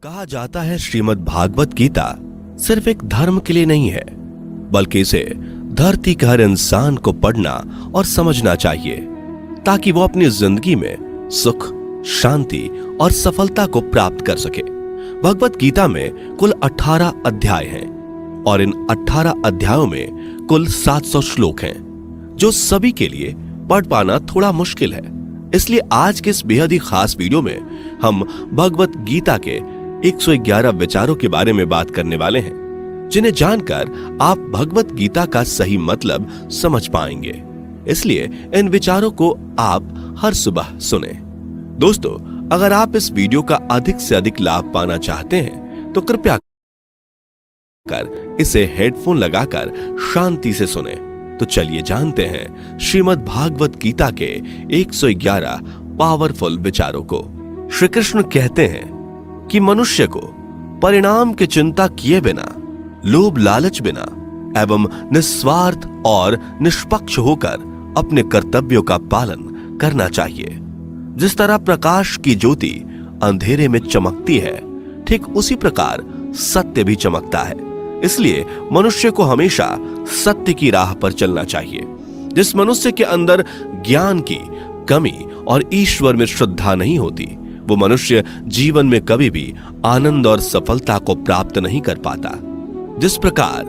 कहा जाता है श्रीमद् भागवत गीता सिर्फ एक धर्म के लिए नहीं है, बल्कि इसे धरती के हर इंसान को पढ़ना और समझना चाहिए ताकि वो अपनी जिंदगी में सुख, शांति और सफलता को प्राप्त कर सके। भगवत गीता में कुल 18 अध्याय हैं और इन 18 अध्यायों में कुल 700 श्लोक हैं, जो सभी के लिए पढ़ पाना थोड़ा मुश्किल है। इसलिए आज के इस बेहद ही खास वीडियो में हम भगवत गीता के 111 विचारों के बारे में बात करने वाले हैं, जिन्हें जानकर आप भगवत गीता का सही मतलब समझ पाएंगे। इसलिए इन विचारों को आप हर सुबह सुने। दोस्तों, अगर आप इस वीडियो का अधिक से अधिक लाभ पाना चाहते हैं तो कृपया कर इसे हेडफोन लगाकर शांति से सुने। तो चलिए जानते हैं श्रीमद् भागवत गीता के 111 पावरफुल विचारों को। श्री कृष्ण कहते हैं कि मनुष्य को परिणाम की चिंता किए बिना, लोभ लालच बिना एवं निस्वार्थ और निष्पक्ष होकर अपने कर्तव्यों का पालन करना चाहिए। जिस तरह प्रकाश की ज्योति अंधेरे में चमकती है, ठीक उसी प्रकार सत्य भी चमकता है। इसलिए मनुष्य को हमेशा सत्य की राह पर चलना चाहिए। जिस मनुष्य के अंदर ज्ञान की कमी और ईश्वर में श्रद्धा नहीं होती, वो मनुष्य जीवन में कभी भी आनंद और सफलता को प्राप्त नहीं कर पाता। जिस प्रकार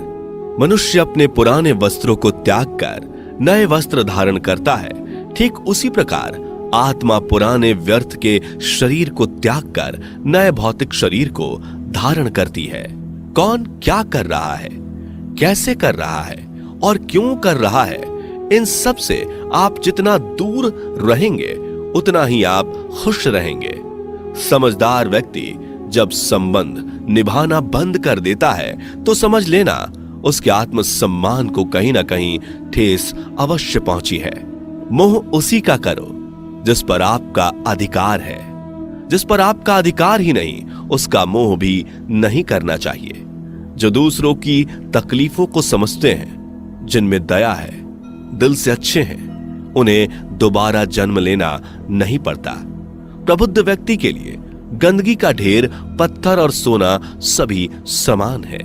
मनुष्य अपने पुराने वस्त्रों को त्याग कर नए वस्त्र धारण करता है, ठीक उसी प्रकार आत्मा पुराने व्यर्थ के शरीर को त्याग कर नए भौतिक शरीर को धारण करती है। कौन क्या कर रहा है, कैसे कर रहा है और क्यों कर रहा है, इन सब से आप जितना दूर रहेंगे उतना ही आप खुश रहेंगे। समझदार व्यक्ति जब संबंध निभाना बंद कर देता है तो समझ लेना उसके आत्मसम्मान को कहीं ना कहीं ठेस अवश्य पहुंची है। मोह उसी का करो जिस पर आपका अधिकार है। जिस पर आपका अधिकार ही नहीं, उसका मोह भी नहीं करना चाहिए। जो दूसरों की तकलीफों को समझते हैं, जिनमें दया है, दिल से अच्छे हैं, उन्हें दोबारा जन्म लेना नहीं पड़ता। प्रबुद्ध व्यक्ति के लिए गंदगी का ढेर, पत्थर और सोना सभी समान है।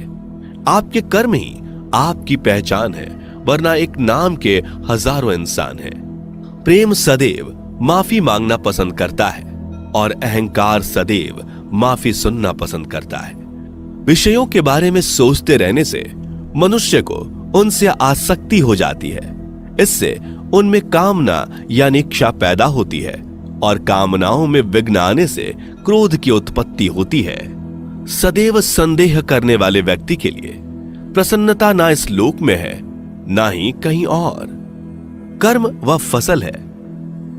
आपके कर्म ही आपकी पहचान है, वरना एक नाम के हजारों इंसान हैं। प्रेम सदैव माफी मांगना पसंद करता है और अहंकार सदैव माफी सुनना पसंद करता है। विषयों के बारे में सोचते रहने से मनुष्य को उनसे आसक्ति हो जाती है। इससे उनमें कामना यानी इच्छा पैदा होती है और कामनाओं में विघ्न आने से क्रोध की उत्पत्ति होती है। सदैव संदेह करने वाले व्यक्ति के लिए प्रसन्नता ना इस लोक में है, ना ही कहीं और। कर्म वह फसल है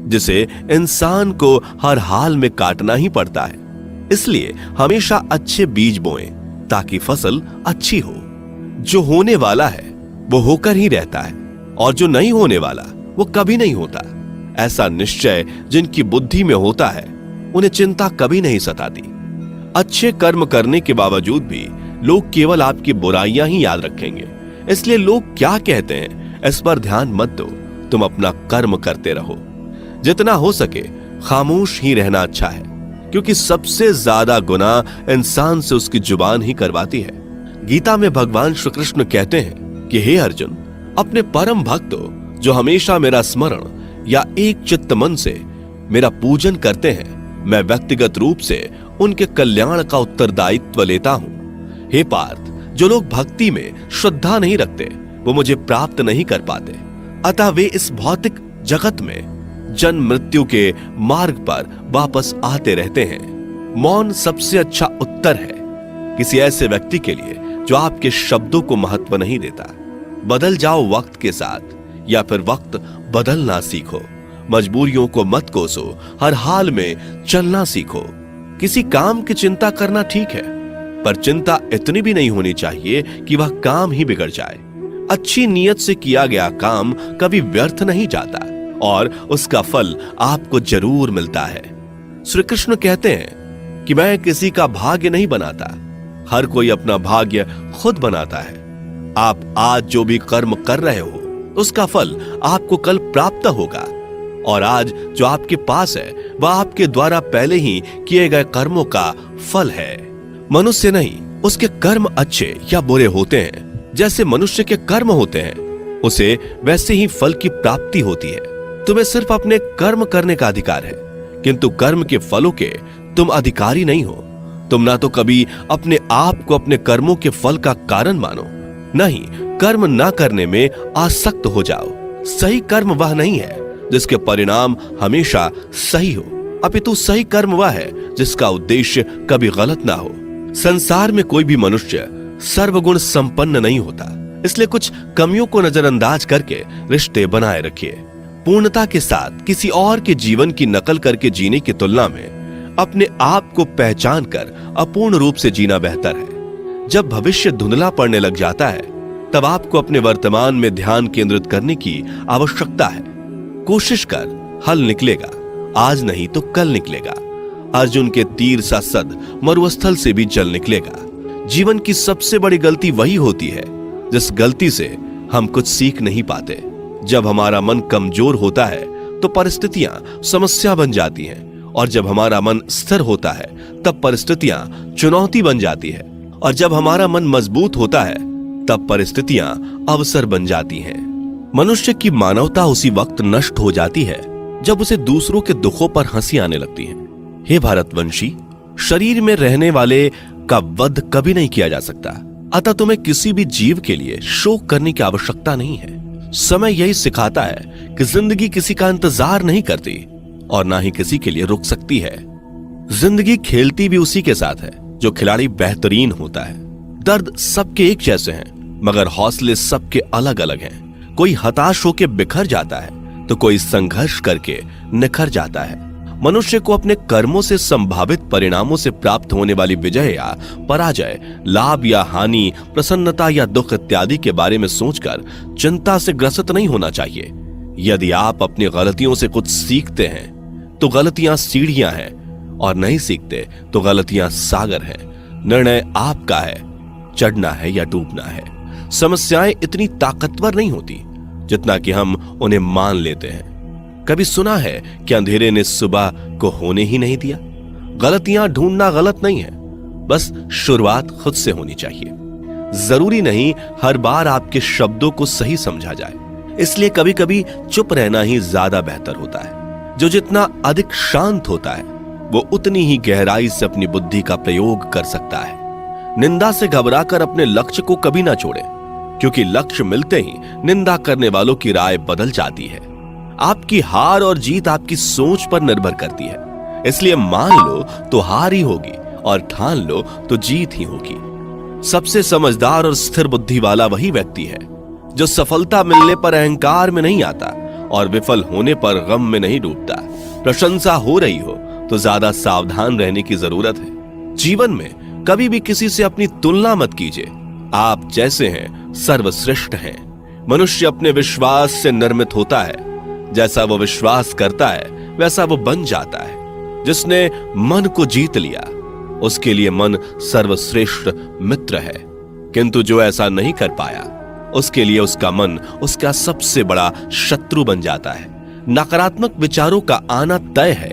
जिसे इंसान को हर हाल में काटना ही पड़ता है। इसलिए हमेशा अच्छे बीज बोएं ताकि फसल अच्छी हो। जो होने वाला है वो होकर ही रहता है और जो नहीं होने वाला वो कभी नहीं होता। ऐसा निश्चय जिनकी बुद्धि में होता है, उन्हें चिंता कभी नहीं सताती। अच्छे कर्म करने के बावजूद भी लोग केवल आपकी बुराइयां ही याद रखेंगे। इसलिए लोग क्या कहते हैं इस पर ध्यान मत दो, तुम अपना कर्म करते रहो। जितना हो सके खामोश ही रहना अच्छा है, क्योंकि सबसे ज्यादा गुनाह इंसान से उसकी जुबान ही करवाती है। गीता में भगवान श्री कृष्ण कहते हैं कि हे अर्जुन, अपने परम भक्तों जो हमेशा मेरा स्मरण या एक चित्त मन से मेरा पूजन करते हैं, मैं व्यक्तिगत रूप से उनके कल्याण का उत्तरदायित्व लेता हूं। हे पार्थ, जो लोग भक्ति में श्रद्धा नहीं रखते वो मुझे प्राप्त नहीं कर पाते। अतः वे इस भौतिक जगत में जन्म मृत्यु के मार्ग पर वापस आते रहते हैं। मौन सबसे अच्छा उत्तर है किसी ऐसे व्यक्ति के लिए जो आपके शब्दों को महत्व नहीं देता। बदल जाओ वक्त के साथ, या फिर वक्त बदलना सीखो। मजबूरियों को मत कोसो, हर हाल में चलना सीखो। किसी काम की चिंता करना ठीक है, पर चिंता इतनी भी नहीं होनी चाहिए कि वह काम ही बिगड़ जाए। अच्छी नीयत से किया गया काम कभी व्यर्थ नहीं जाता और उसका फल आपको जरूर मिलता है। श्री कृष्ण कहते हैं कि मैं किसी का भाग्य नहीं बनाता, हर कोई अपना भाग्य खुद बनाता है। आप आज जो भी कर्म कर रहे हो उसका फल आपको कल प्राप्त होगा, और आज जो आपके पास है वह आपके द्वारा पहले ही किए गए कर्मों का फल है। मनुष्य नहीं, उसके कर्म अच्छे या बुरे होते हैं। जैसे मनुष्य के कर्म होते हैं, उसे वैसे ही फल की प्राप्ति होती है। तुम्हें सिर्फ अपने कर्म करने का अधिकार है, किंतु कर्म के फलों के तुम अधिकारी नहीं हो। तुम ना तो कभी अपने आप को अपने कर्मों के फल का कारण मानो, नहीं कर्म ना करने में आसक्त हो जाओ। सही कर्म वह नहीं है जिसके परिणाम हमेशा सही हो, अपितु सही कर्म वह है जिसका उद्देश्य कभी गलत ना हो। संसार में कोई भी मनुष्य सर्वगुण संपन्न नहीं होता, इसलिए कुछ कमियों को नजरअंदाज करके रिश्ते बनाए रखिए। पूर्णता के साथ किसी और के जीवन की नकल करके जीने की तुलना में अपने आप को पहचान कर अपूर्ण रूप से जीना बेहतर है। जब भविष्य धुंधला पड़ने लग जाता है, तब आपको अपने वर्तमान में ध्यान केंद्रित करने की आवश्यकता है। कोशिश कर, हल निकलेगा, आज नहीं तो कल निकलेगा। अर्जुन के तीर सा सद मरुस्थल से भी जल निकलेगा। जीवन की सबसे बड़ी गलती वही होती है जिस गलती से हम कुछ सीख नहीं पाते। जब हमारा मन कमजोर होता है तो परिस्थितियां समस्या बन जाती हैं, और जब हमारा मन स्थिर होता है तब परिस्थितियां चुनौती बन जाती है, और जब हमारा मन मजबूत होता है तब परिस्थितियां अवसर बन जाती हैं। मनुष्य की मानवता उसी वक्त नष्ट हो जाती है जब उसे दूसरों के दुखों पर हंसी आने लगती है। हे भारतवंशी, शरीर में रहने वाले का वध कभी नहीं किया जा सकता, अतः तुम्हें किसी भी जीव के लिए शोक करने की आवश्यकता नहीं है। समय यही सिखाता है कि जिंदगी किसी का इंतजार नहीं करती और ना ही किसी के लिए रुक सकती है। जिंदगी खेलती भी उसी के साथ है जो खिलाड़ी बेहतरीन होता है। दर्द सबके एक जैसे हैं, मगर हौसले सबके अलग अलग हैं। कोई हताश होकर बिखर जाता है तो कोई संघर्ष करके निखर जाता है। मनुष्य को अपने कर्मों से संभावित परिणामों से प्राप्त होने वाली विजय या पराजय, लाभ या हानि, प्रसन्नता या दुख इत्यादि के बारे में सोचकर चिंता से ग्रसित नहीं होना चाहिए। यदि आप अपनी गलतियों से कुछ सीखते हैं तो गलतियां सीढ़ियां हैं, और नहीं सीखते तो गलतियां सागर हैं। निर्णय आपका है, चढ़ना है या डूबना है। समस्याएं इतनी ताकतवर नहीं होती जितना कि हम उन्हें मान लेते हैं। कभी सुना है कि अंधेरे ने सुबह को होने ही नहीं दिया? गलतियां ढूंढना गलत नहीं है, बस शुरुआत खुद से होनी चाहिए। जरूरी नहीं हर बार आपके शब्दों को सही समझा जाए, इसलिए कभी कभी चुप रहना ही ज्यादा बेहतर होता है। जो जितना अधिक शांत होता है वो उतनी ही गहराई से अपनी बुद्धि का प्रयोग कर सकता है। निंदा से घबराकर अपने लक्ष्य को कभी ना छोड़े, क्योंकि लक्ष्य मिलते ही निंदा करने वालों की राय बदल जाती है। आपकी हार और जीत आपकी सोच पर निर्भर करती है, इसलिए मान लो तो हार ही होगी और ठान लो तो जीत ही होगी। सबसे समझदार और स्थिर बुद्धि वाला वही व्यक्ति है जो सफलता मिलने पर अहंकार में नहीं आता और विफल होने पर गम में नहीं डूबता। प्रशंसा हो रही हो तो ज्यादा सावधान रहने की जरूरत है। जीवन में कभी भी किसी से अपनी तुलना मत कीजिए। आप जैसे हैं सर्वश्रेष्ठ हैं। मनुष्य अपने विश्वास से निर्मित होता है। जैसा वो विश्वास करता है वैसा वो बन जाता है। जिसने मन को जीत लिया उसके लिए मन सर्वश्रेष्ठ मित्र है, किंतु जो ऐसा नहीं कर पाया उसके लिए उसका मन उसका सबसे बड़ा शत्रु बन जाता है। नकारात्मक विचारों का आना तय है,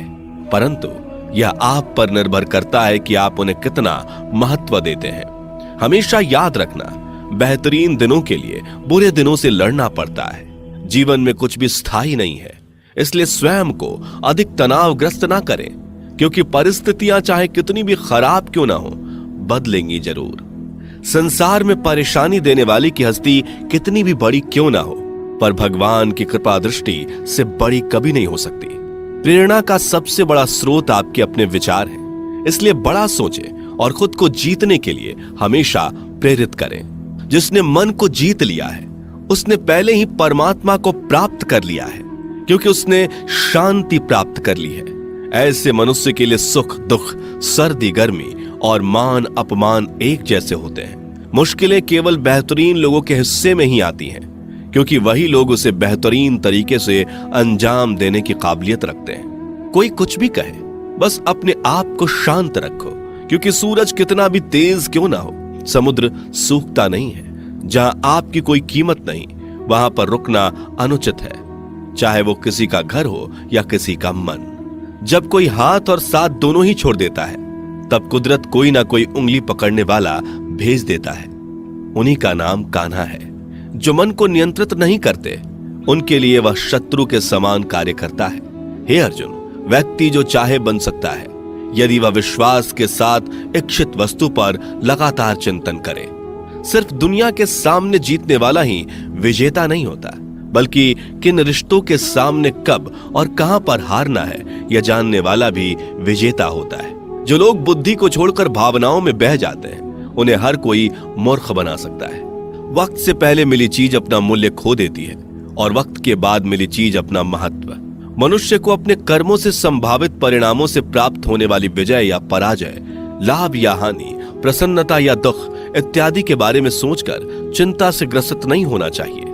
परंतु यह आप पर निर्भर करता है कि आप उन्हें कितना महत्व देते हैं। हमेशा याद रखना, बेहतरीन दिनों के लिए बुरे दिनों से लड़ना पड़ता है। जीवन में कुछ भी स्थायी नहीं है, इसलिए स्वयं को अधिक तनावग्रस्त ना करें, क्योंकि परिस्थितियां चाहे कितनी भी खराब क्यों ना हो, बदलेंगी जरूर। संसार में परेशानी देने वाली की हस्ती कितनी भी बड़ी क्यों ना हो, पर भगवान की कृपा दृष्टि से बड़ी कभी नहीं हो सकती। प्रेरणा का सबसे बड़ा स्रोत आपके अपने विचार हैं, इसलिए बड़ा सोचें और खुद को जीतने के लिए हमेशा प्रेरित करें। जिसने मन को जीत लिया है उसने पहले ही परमात्मा को प्राप्त कर लिया है, क्योंकि उसने शांति प्राप्त कर ली है। ऐसे मनुष्य के लिए सुख दुख, सर्दी गर्मी और मान अपमान एक जैसे होते हैं। मुश्किलें केवल बेहतरीन लोगों के हिस्से में ही आती हैं, क्योंकि वही लोग उसे बेहतरीन तरीके से अंजाम देने की काबिलियत रखते हैं। कोई कुछ भी कहे, बस अपने आप को शांत रखो, क्योंकि सूरज कितना भी तेज क्यों ना हो, समुद्र सूखता नहीं है। जहां आपकी कोई कीमत नहीं, वहां पर रुकना अनुचित है, चाहे वो किसी का घर हो या किसी का मन। जब कोई हाथ और साथ दोनों ही छोड़ देता है तब कुदरत कोई ना कोई उंगली पकड़ने वाला भेज देता है। उन्हीं का नाम कान्हा है। जो मन को नियंत्रित नहीं करते, उनके लिए वह शत्रु के समान कार्य करता है। हे अर्जुन, व्यक्ति जो चाहे बन सकता है यदि वह विश्वास के साथ इच्छित वस्तु पर लगातार चिंतन करे। सिर्फ दुनिया के सामने जीतने वाला ही विजेता नहीं होता, बल्कि किन रिश्तों के सामने कब और कहां पर हारना है यह जानने वाला भी विजेता होता है। जो लोग बुद्धि को छोड़कर भावनाओं में बह जाते हैं, उन्हें हर कोई मूर्ख बना सकता है। वक्त से पहले मिली चीज अपना मूल्य खो देती है और वक्त के बाद मिली चीज अपना महत्व। मनुष्य को अपने कर्मों से संभावित परिणामों से प्राप्त होने वाली विजय या पराजय, लाभ या हानि, प्रसन्नता या दुख इत्यादि के बारे में सोचकर चिंता से ग्रसित नहीं होना चाहिए।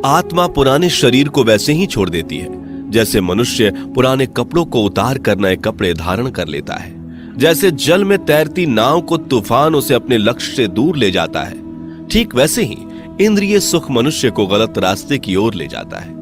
आत्मा पुराने शरीर को वैसे ही छोड़ देती है जैसे मनुष्य पुराने कपड़ों को उतार कर नए कपड़े धारण कर लेता है। जैसे जल में तैरती नाव को तूफान उसे अपने लक्ष्य से दूर ले जाता है, ठीक वैसे ही इंद्रिय सुख मनुष्य को गलत रास्ते की ओर ले जाता है।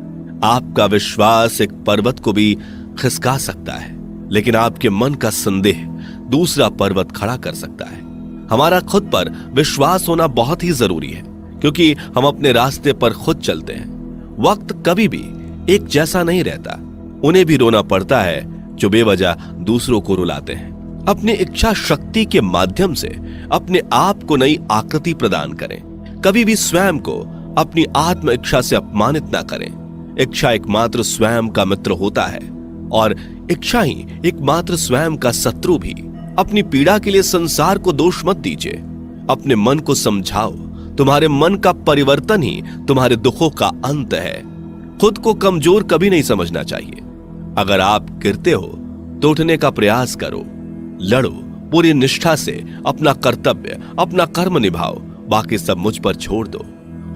आपका विश्वास एक पर्वत को भी खिसका सकता है, लेकिन आपके मन का संदेह दूसरा पर्वत खड़ा कर सकता है। हमारा खुद पर विश्वास होना बहुत ही जरूरी है, क्योंकि हम अपने रास्ते पर खुद चलते हैं। वक्त कभी भी एक जैसा नहीं रहता। उन्हें भी रोना पड़ता है जो बेवजह दूसरों को रुलाते हैं। अपनी इच्छा शक्ति के माध्यम से अपने आप को नई आकृति प्रदान करें। कभी भी स्वयं को अपनी आत्म इच्छा से अपमानित ना करें। इच्छा एकमात्र स्वयं का मित्र होता है और इच्छा ही एकमात्र स्वयं का शत्रु भी। अपनी पीड़ा के लिए संसार को दोष मत दीजिए, अपने मन को समझाओ। तुम्हारे मन का परिवर्तन ही तुम्हारे दुखों का अंत है। खुद को कमजोर कभी नहीं समझना चाहिए। अगर आप गिरते हो तो उठने का प्रयास करो, लड़ो, पूरी निष्ठा से अपना कर्तव्य, अपना कर्म निभाओ। बाकी सब मुझ पर छोड़ दो।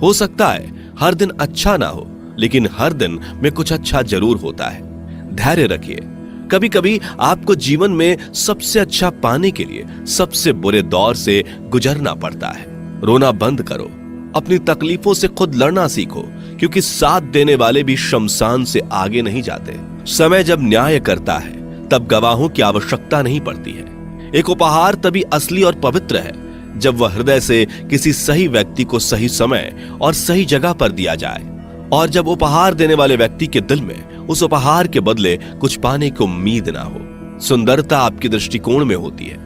हो सकता है हर दिन अच्छा ना हो, लेकिन हर दिन में कुछ अच्छा जरूर होता है। धैर्य रखिए। कभी कभी आपको जीवन में सबसे अच्छा पाने के लिए सबसे बुरे दौर से गुजरना पड़ता है। रोना बंद करो, अपनी तकलीफों से खुद लड़ना सीखो, क्योंकि साथ देने वाले भी शमशान से आगे नहीं जाते। समय जब न्याय करता है तब गवाहों की आवश्यकता नहीं पड़ती है। एक उपहार तभी असली और पवित्र है जब वह हृदय से किसी सही व्यक्ति को सही समय और सही जगह पर दिया जाए, और जब उपहार देने वाले व्यक्ति के दिल में उस उपहार के बदले कुछ पाने की उम्मीद ना हो। सुंदरता आपके दृष्टिकोण में होती है।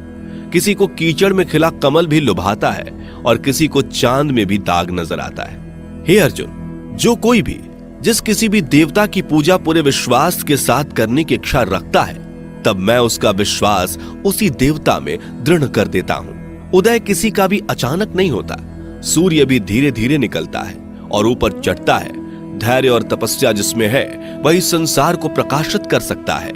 किसी को कीचड़ में खिला कमल भी लुभाता है और किसी को चांद में भी दाग नजर आता है। हे अर्जुन, जो कोई भी जिस किसी भी देवता की पूजा पूरे विश्वास के साथ करने की इच्छा रखता है, तब मैं उसका विश्वास उसी देवता में दृढ़ कर देता हूं। उदय किसी का भी अचानक नहीं होता। सूर्य भी धीरे धीरे निकलता है और ऊपर चढ़ता है। धैर्य और तपस्या जिसमें है वही संसार को प्रकाशित कर सकता है।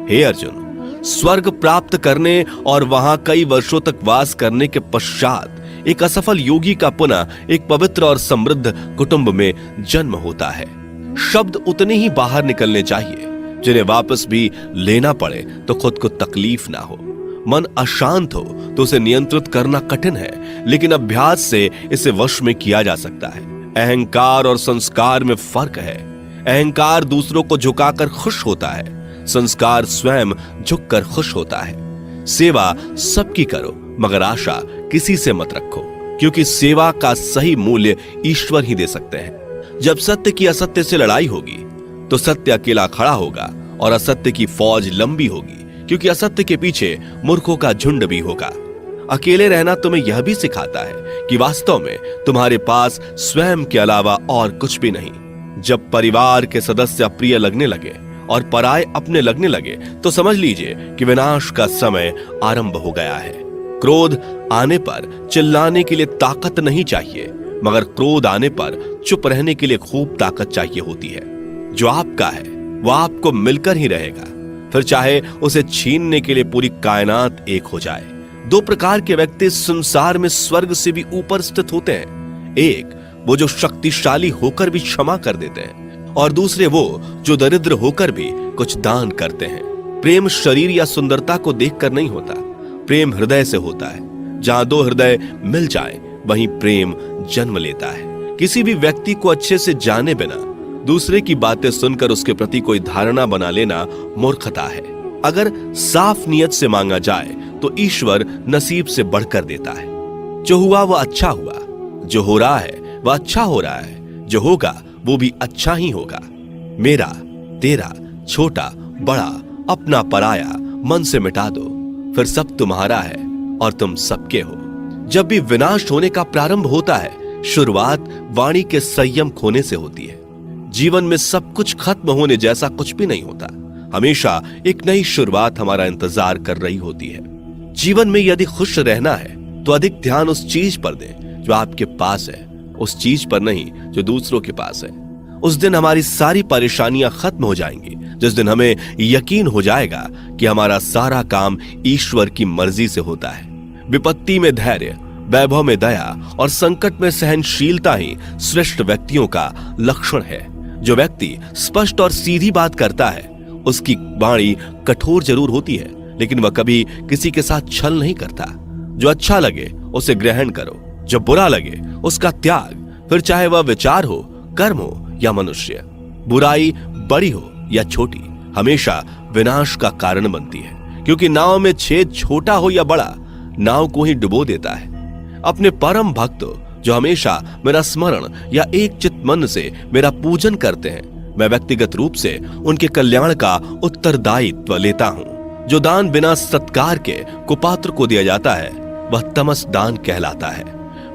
हे अर्जुन, स्वर्ग प्राप्त करने और वहां कई वर्षों तक वास करने के पश्चात एक असफल योगी का पुनः एक पवित्र और समृद्ध कुटुंब में जन्म होता है। शब्द उतने ही बाहर निकलने चाहिए जिन्हें वापस भी लेना पड़े तो खुद को तकलीफ ना हो। मन अशांत हो तो उसे नियंत्रित करना कठिन है, लेकिन अभ्यास से इसे वश में किया जा सकता है। अहंकार और संस्कार में फर्क है। अहंकार दूसरों को झुकाकर खुश होता है, संस्कार स्वयं झुककर खुश होता है। सेवा सबकी करो, मगर आशा किसी से मत रखो, क्योंकि सेवा का सही मूल्य ईश्वर ही दे सकते हैं। जब सत्य की असत्य से लड़ाई होगी तो सत्य अकेला खड़ा होगा और असत्य की फौज लंबी होगी, क्योंकि असत्य के पीछे मूर्खों का झुंड भी होगा। अकेले रहना तुम्हें यह भी सिखाता है कि वास्तव में तुम्हारे पास स्वयं के अलावा और कुछ भी नहीं। जब परिवार के सदस्य अप्रिय लगने लगे और पराये अपने लगने लगे तो समझ लीजिए कि विनाश का समय आरंभ हो गया है। क्रोध आने पर चिल्लाने के लिए ताकत नहीं चाहिए, मगर क्रोध आने पर चुप रहने के लिए खूब ताकत चाहिए होती है। जो आपका है वो आपको मिलकर ही रहेगा, फिर चाहे उसे छीनने के लिए पूरी कायनात एक हो जाए। दो प्रकार के व्यक्ति संसार में स्वर्ग से भी ऊपर स्थित होते हैं। एक वो जो शक्तिशाली होकर भी क्षमा कर देते हैं, और दूसरे वो जो दरिद्र होकर भी कुछ दान करते हैं। प्रेम शरीर या सुंदरता को देखकर नहीं होता, प्रेम हृदय से होता है। जहां दो हृदय मिल जाएं, वहीं प्रेम जन्म लेता है। किसी भी व्यक्ति को अच्छे से जाने बिना दूसरे की बातें सुनकर उसके प्रति कोई धारणा बना लेना मूर्खता है। अगर साफ नियत से मांगा जाए तो ईश्वर नसीब से बढ़कर देता है। जो हुआ वह अच्छा हुआ, जो हो रहा है वह अच्छा हो रहा है, जो होगा वो भी अच्छा ही होगा। मेरा, तेरा, छोटा, बड़ा, अपना, पराया मन से मिटा दो, फिर सब तुम्हारा है और तुम सबके हो। जब भी विनाश होने का प्रारंभ होता है, शुरुआत वाणी के संयम खोने से होती है। जीवन में सब कुछ खत्म होने जैसा कुछ भी नहीं होता। हमेशा एक नई शुरुआत हमारा इंतजार कर रही होती है। जीवन में यदि खुश रहना है तो अधिक ध्यान उस चीज पर दें जो आपके पास है, उस चीज पर नहीं जो दूसरों के पास है। उस दिन हमारी सारी परेशानियां खत्म हो जाएंगी, जिस दिन हमें यकीन हो जाएगा कि हमारा सारा काम ईश्वर की मर्जी से होता है। विपत्ति में धैर्य, वैभव में दया और संकट में सहनशीलता ही श्रेष्ठ व्यक्तियों का लक्षण है। जो व्यक्ति स्पष्ट और सीधी बात करता है, उसकी वाणी कठोर जरूर होती है, लेकिन वह कभी किसी के साथ छल नहीं करता। जो अच्छा लगे उसे ग्रहण करो, जो बुरा लगे उसका त्याग, फिर चाहे वह विचार हो, कर्म हो या मनुष्य। बुराई बड़ी हो या छोटी हमेशा विनाश का कारण बनती है, क्योंकि नाव में छेद छोटा हो या बड़ा, नाव को ही डुबो देता है। अपने परम भक्त जो हमेशा मेरा स्मरण या एक चित मन से मेरा पूजन करते हैं, मैं व्यक्तिगत रूप से उनके कल्याण का उत्तरदायित्व लेता हूं। जो दान बिना सत्कार के कुपात्र को दिया जाता है, वह तमस दान कहलाता है।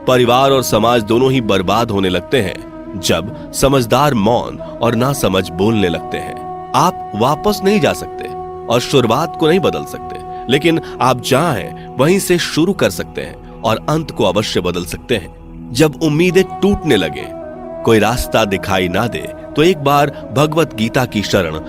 परिवार और समाज दोनों ही बर्बाद होने लगते हैं जब समझदार मौन और नासमझ बोलने लगते हैं। आप वापस नहीं जा सकते और शुरुआत को नहीं बदल सकते, लेकिन आप जहां हैं वहीं से शुरू कर सकते हैं और अंत को अवश्य बदल सकते हैं। जब उम्मीदें टूटने लगे, कोई रास्ता दिखाई ना दे, तो एक बार भगवत गीता की शरण